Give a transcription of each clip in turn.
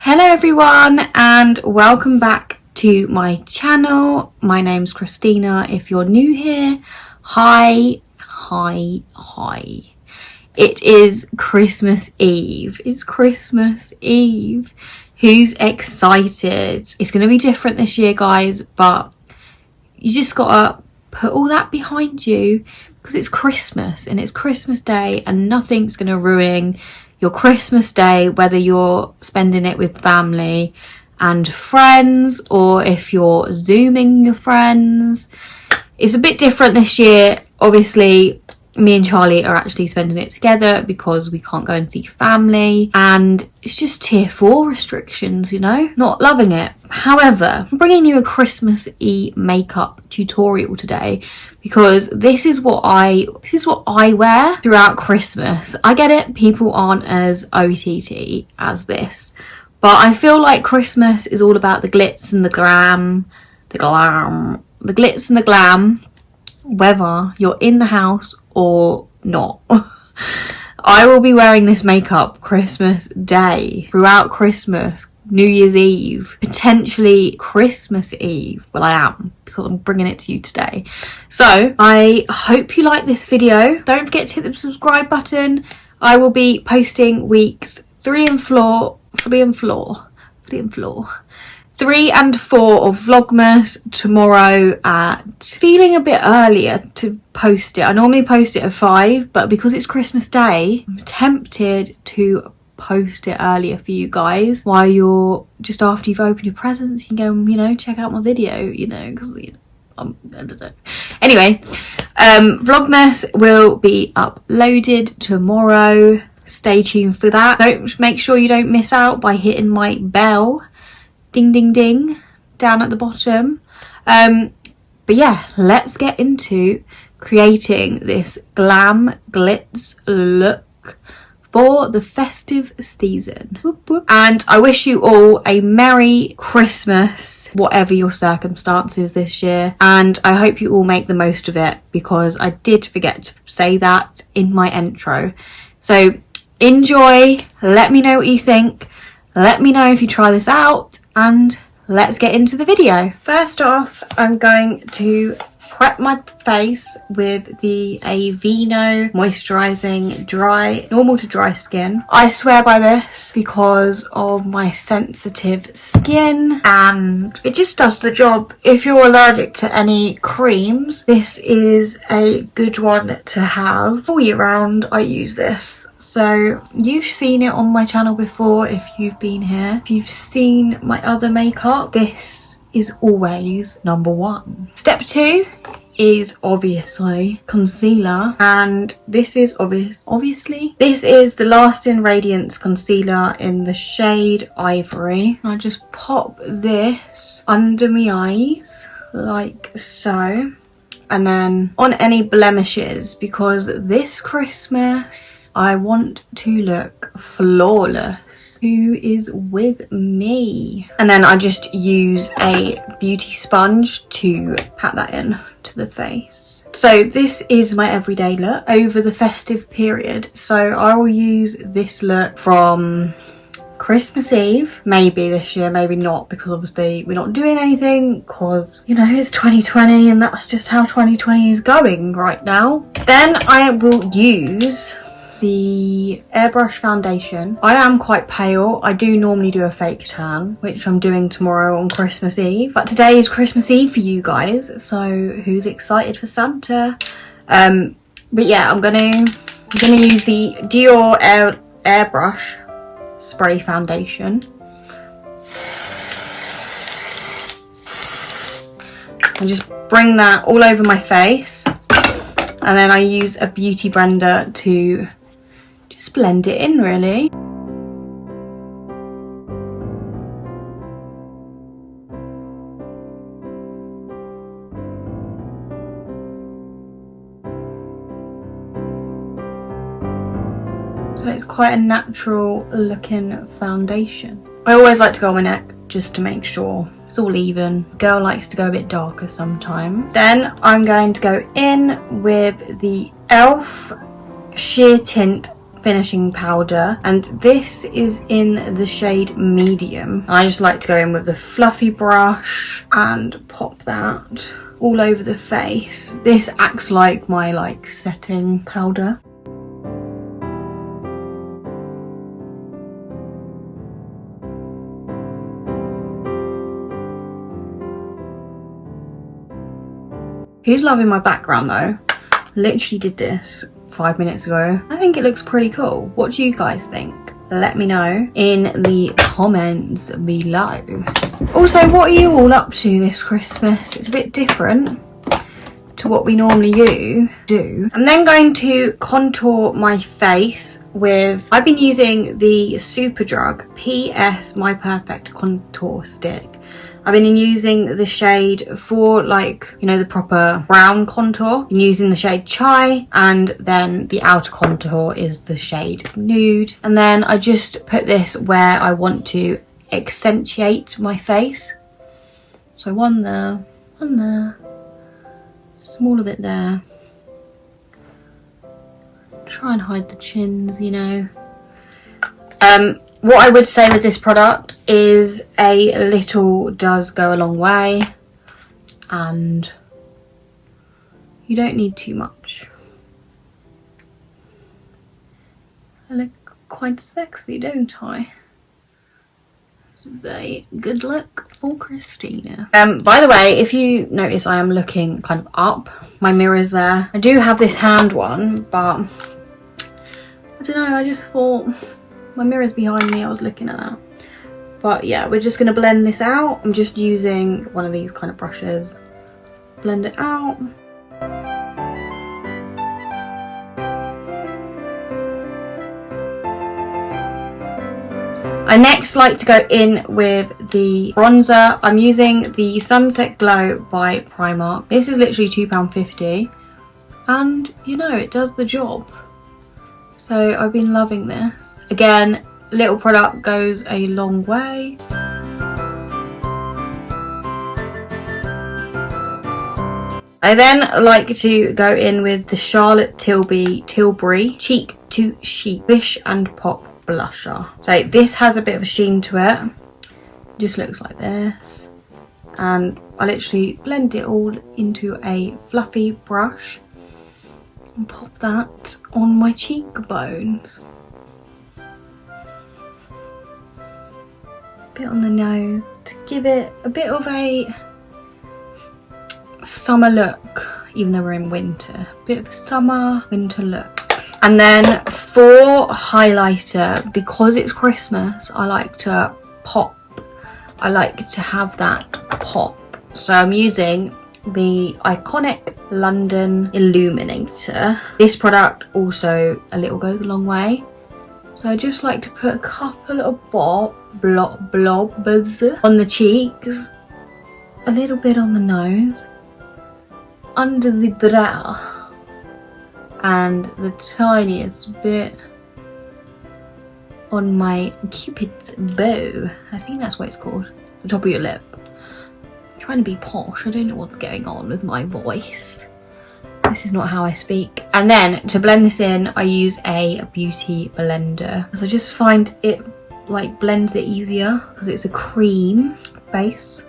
Hello everyone and welcome back to my channel. My name's Christina. If you're new here, hi. It is Christmas Eve. It's Christmas Eve. Who's excited? It's going to be different this year, guys, but you just gotta put all that behind you because it's Christmas and it's Christmas Day and nothing's going to ruin your Christmas Day, whether you're spending it with family and friends or if you're Zooming your friends. It's a bit different this year. Obviously, me and Charlie are actually spending it together because we can't go and see family, and it's just tier 4 restrictions, you know, not loving it. However, I'm bringing you a Christmas-y makeup tutorial today because this is what I wear throughout Christmas. I get it, people aren't as OTT as this, but I feel like Christmas is all about the glitz and the glam, the glitz and the glam, whether you're in the house or not. I will be wearing this makeup Christmas Day, throughout Christmas, New Year's Eve, potentially Christmas Eve. Well, I am, because I'm bringing it to you today. So I hope you like this video. Don't forget to hit the subscribe button. I will be posting weeks 3 and 4 of Vlogmas tomorrow at, feeling a bit earlier to post it. I normally post it at 5, but because it's Christmas Day, I'm tempted to post it earlier for you guys while you're just after you've opened your presents. You go, you know, check out my video, you know, because you know, I don't know. Anyway, Vlogmas will be uploaded tomorrow. Stay tuned for that. Make sure you don't miss out by hitting my bell. Ding ding ding down at the bottom. But yeah, let's get into creating this glam glitz look for the festive season. Whoop, whoop. And I wish you all a Merry Christmas, whatever your circumstances this year, and I hope you all make the most of it because I did forget to say that in my intro. So enjoy, let me know what you think, let me know if you try this out, and let's get into the video. First off, I'm going to prep my face with the Aveeno moisturising dry, normal to dry skin. I swear by this because of my sensitive skin and it just does the job. If you're allergic to any creams, this is a good one to have. All year round I use this. So you've seen it on my channel before if you've been here. If you've seen my other makeup, this is always number 1. Step 2 is obviously concealer, and this is obviously this is the Lasting Radiance concealer in the shade Ivory. I just pop this under my eyes like so, and then on any blemishes, because this Christmas I want to look flawless. Who is with me? And then I just use a beauty sponge to pat that in to the face. So this is my everyday look over the festive period. So I will use this look from Christmas Eve, maybe this year, maybe not, because obviously we're not doing anything because, you know, it's 2020 and that's just how 2020 is going right now. Then I will use the airbrush foundation. I am quite pale. I do normally do a fake tan, which I'm doing tomorrow on Christmas Eve, but today is Christmas Eve for you guys, so who's excited for Santa? But yeah, I'm gonna use the Dior airbrush spray foundation. And just bring that all over my face, and then I use a beauty blender to just blend it in, really. So it's quite a natural looking foundation. I always like to go on my neck just to make sure it's all even. Girl likes to go a bit darker sometimes. Then I'm going to go in with the e.l.f. Sheer Tint finishing powder, and this is in the shade medium. I just like to go in with the fluffy brush and pop that all over the face. This acts like my setting powder. Who's loving my background though? Literally did this 5 minutes ago. I think it looks pretty cool. What do you guys think? Let me know in the comments below. Also, what are you all up to this Christmas? It's a bit different to what we normally do. I'm then going to contour my face with, I've been using the Superdrug PS My Perfect Contour Stick. I've been using the shade for the proper brown contour. I've been using the shade Chai, and then the outer contour is the shade Nude. And then I just put this where I want to accentuate my face. So one there, smaller bit there. Try and hide the chins, you know. What I would say with this product is a little does go a long way, and you don't need too much. I look quite sexy, don't I? This is a good look for Christina. By the way, if you notice I am looking kind of up, my mirror's there. I do have this hand one, but I don't know, I just thought my mirror's behind me, I was looking at that. But yeah, we're just going to blend this out. I'm just using one of these kind of brushes. Blend it out. I next like to go in with the bronzer. I'm using the Sunset Glow by Primark. This is literally £2.50, and you know, it does the job. So I've been loving this. Again, little product goes a long way. I then like to go in with the Charlotte Tilbury Cheek to Chic Bish and Pop blusher. So this has a bit of a sheen to it. Just looks like this. And I literally blend it all into a fluffy brush and pop that on my cheekbones. Bit on the nose to give it a bit of a summer look, even though we're in winter. Bit of a summer winter look. And then for highlighter, because it's Christmas, I like to pop. I like to have that pop. So I'm using the iconic London Illuminator. This product also a little goes a long way. So I just like to put a couple of blobs on the cheeks, a little bit on the nose, under the brow, and the tiniest bit on my Cupid's bow. I think that's what it's called. The top of your lip. I'm trying to be posh. I don't know what's going on with my voice. This is not how I speak. And then to blend this in, I use a beauty blender, because I just find it blends it easier because it's a cream base.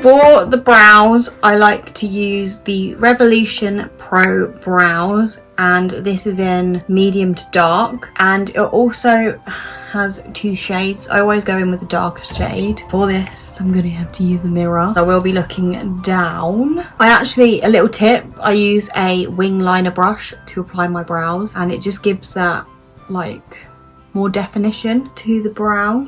For the brows, I like to use the Revolution Pro Brows, and this is in medium to dark, and it also has 2 shades. I always go in with the darkest shade. For this, I'm gonna have to use a mirror. I will be looking down. A little tip, I use a wing liner brush to apply my brows, and it just gives that more definition to the brow.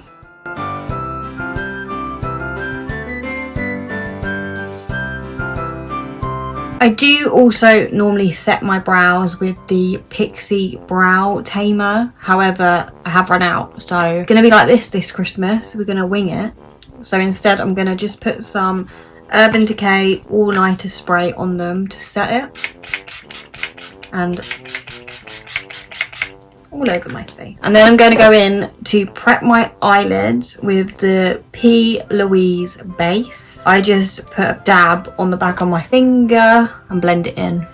I do also normally set my brows with the Pixie Brow Tamer. However, I have run out, so it's gonna be like this Christmas. We're gonna wing it. So instead, I'm gonna just put some Urban Decay All Nighter spray on them to set it, and all over my face. And then I'm going to go in to prep my eyelids with the P. Louise base. I just put a dab on the back of my finger and blend it in.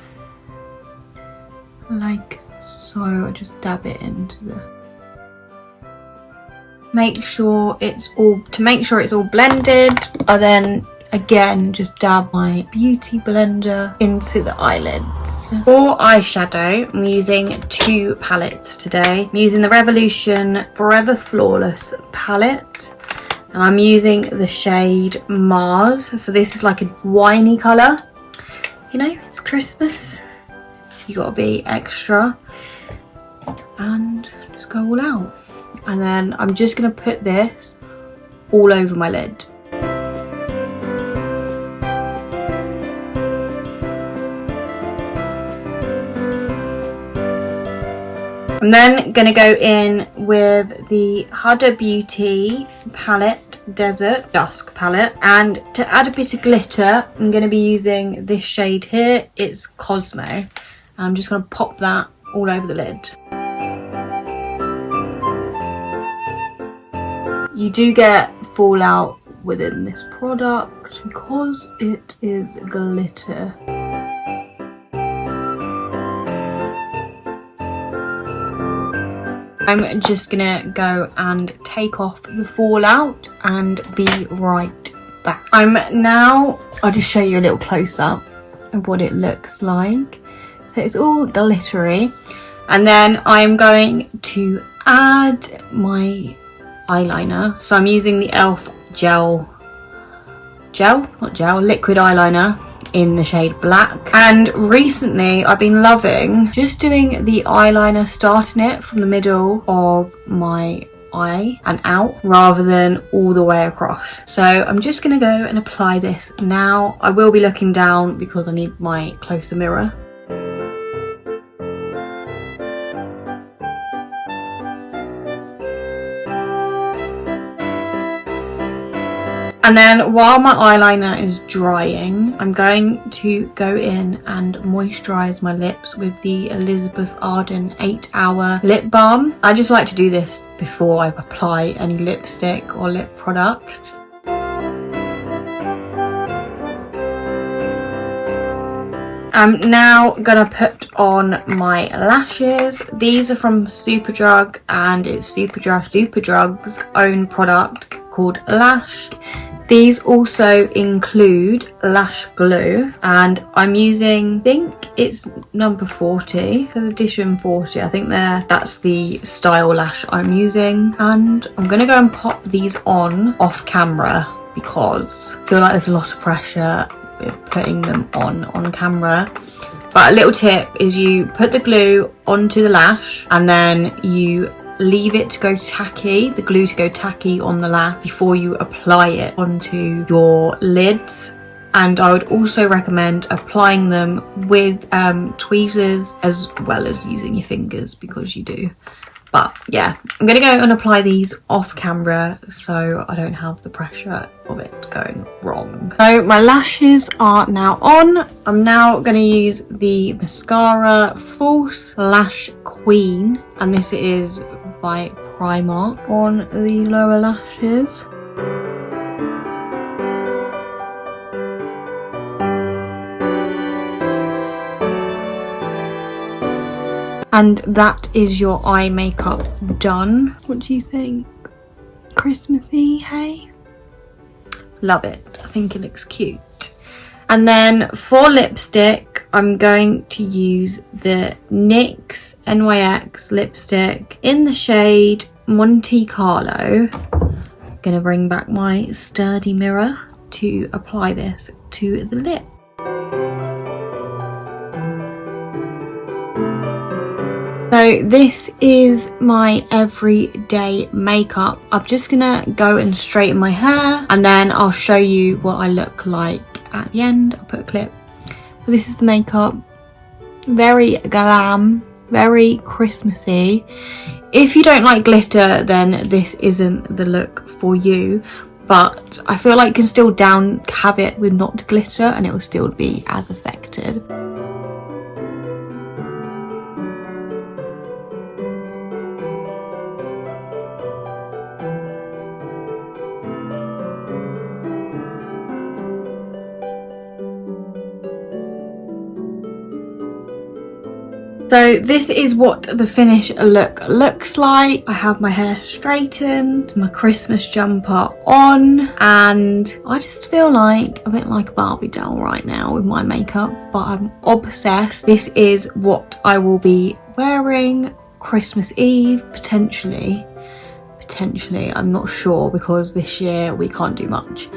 Like so, I just dab it into the... Make sure it's all blended. I then again just dab my beauty blender into the eyelids. For eyeshadow, I'm using 2 palettes today. I'm using the Revolution Forever Flawless palette, and I'm using the shade Mars. So this is like a winey colour. You know, it's Christmas, you gotta be extra and just go all out. And then I'm just gonna put this all over my lid. I'm then going to go in with the Huda Beauty palette, Desert Dusk palette, and to add a bit of glitter I'm going to be using this shade here. It's Cosmo, and I'm just going to pop that all over the lid. You do get fallout within this product because it is glitter. I'm just gonna go and take off the fallout and be right back. I'll just show you a little close up of what it looks like. So it's all glittery, and then I'm going to add my eyeliner. So I'm using the e.l.f. liquid eyeliner in the shade Black. And recently I've been loving just doing the eyeliner, starting it from the middle of my eye and out rather than all the way across. So I'm just gonna go and apply this now. I will be looking down because I need my closer mirror. And then while my eyeliner is drying, I'm going to go in and moisturise my lips with the Elizabeth Arden 8-Hour Lip Balm. I just like to do this before I apply any lipstick or lip product. I'm now gonna put on my lashes. These are from Superdrug, and it's Superdrug's own product called Lash. These also include lash glue, and I'm using, I think it's number 40, there's edition 40, I think that's the style lash I'm using. And I'm gonna go and pop these on off camera because I feel like there's a lot of pressure with putting them on camera. But a little tip is you put the glue onto the lash and then you leave it to go tacky, the glue to go tacky on the lash before you apply it onto your lids. And I would also recommend applying them with tweezers as well as using your fingers, because you do. But yeah, I'm gonna go and apply these off camera so I don't have the pressure of it going wrong. So my lashes are now on. I'm now gonna use the mascara False Lash Queen, and this is by Primark on the lower lashes. And that is your eye makeup done. What do you think? Christmassy, hey? Love it. I think it looks cute. And then for lipstick, I'm going to use the NYX NYX lipstick in the shade Monte Carlo. I'm gonna bring back my sturdy mirror to apply this to the lip. So this is my everyday makeup. I'm just gonna go and straighten my hair and then I'll show you what I look like at the end. I'll put a clip. But this is the makeup. Very glam, very Christmassy. If you don't like glitter, then this isn't the look for you. But I feel like you can still have it with not glitter and it will still be as affected. So this is what the finished look looks like. I have my hair straightened, my Christmas jumper on, and I just feel like a bit like a Barbie doll right now with my makeup, but I'm obsessed. This is what I will be wearing Christmas Eve, potentially, I'm not sure, because this year we can't do much.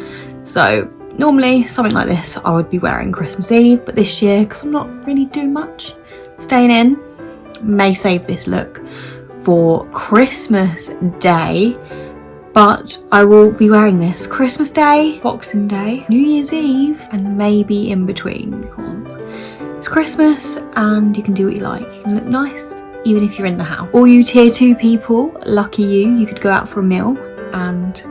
So normally something like this I would be wearing Christmas Eve, but this year, because I'm not really doing much, staying in, may save this look for Christmas Day. But I will be wearing this Christmas Day, Boxing Day, New Year's Eve, and maybe in between, because it's Christmas and you can do what you like. You can look nice even if you're in the house. All you tier 2 people, lucky you could go out for a meal and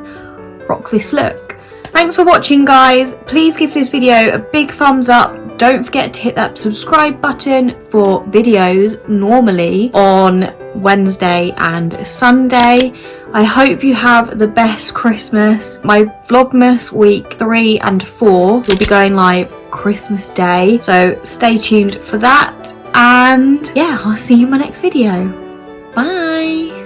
rock this look. Thanks for watching, guys. Please give this video a big thumbs up. Don't forget to hit that subscribe button for videos normally on Wednesday and Sunday. I hope you have the best Christmas. My Vlogmas week 3 and 4 will be going live Christmas Day, so stay tuned for that. And yeah, I'll see you in my next video. Bye.